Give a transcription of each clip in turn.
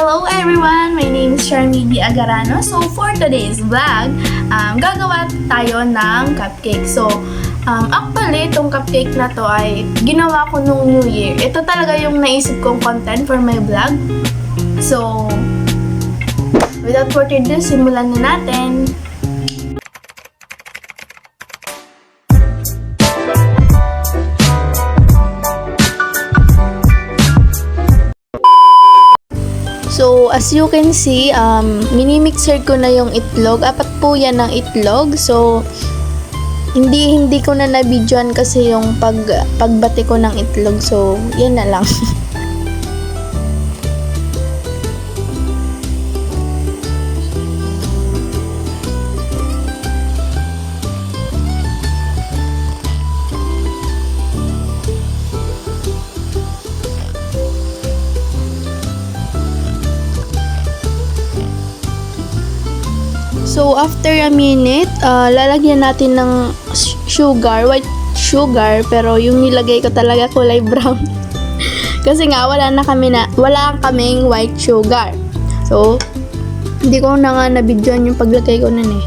Hello everyone! My name is Sharmidi Agarano. So for today's vlog, gagawa tayo ng cupcake. So actually, itong cupcake na to ay ginawa ko nung New Year. Ito talaga yung naisip kong content for my vlog. So without further ado, simulan na natin. So, as you can see, mini-mixer ko na yung itlog. Apat po yan ng itlog. So, hindi ko na na-videoan kasi yung pagbati ko ng itlog. So, yan na lang. So, after a minute, lalagyan natin ng sugar, white sugar, pero yung nilagay ko talaga kulay brown. Kasi nga, wala kaming white sugar. So, hindi ko na nga na-videoan yung paglagay ko nun eh.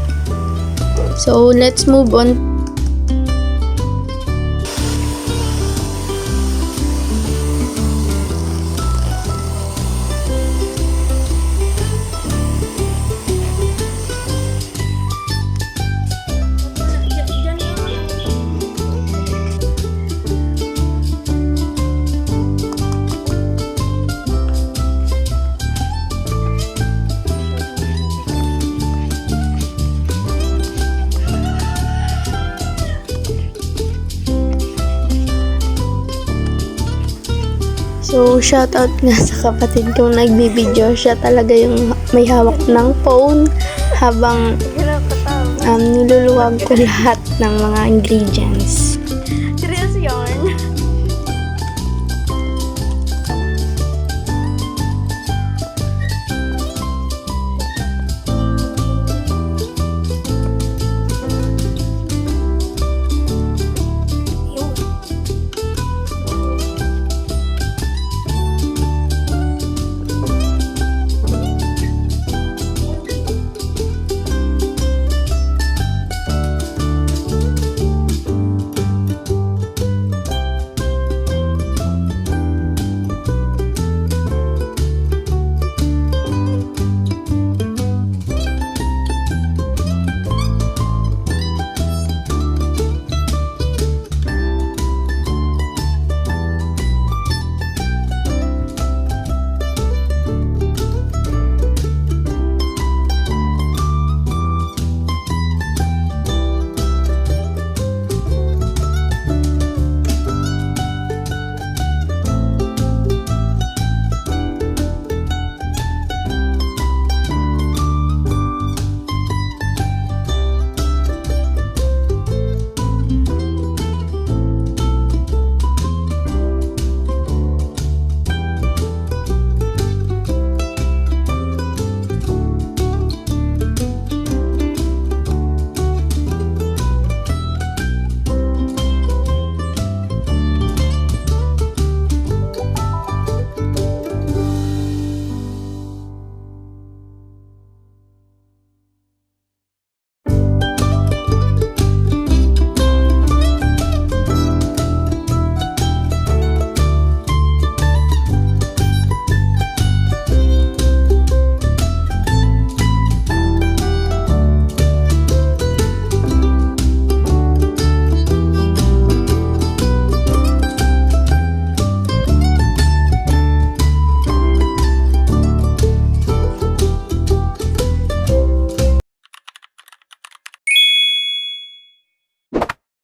So, let's move on. So, shoutout nga sa kapatid kong nagbibideo. Siya talaga yung may hawak ng phone habang niluluwag ko lahat ng mga ingredients.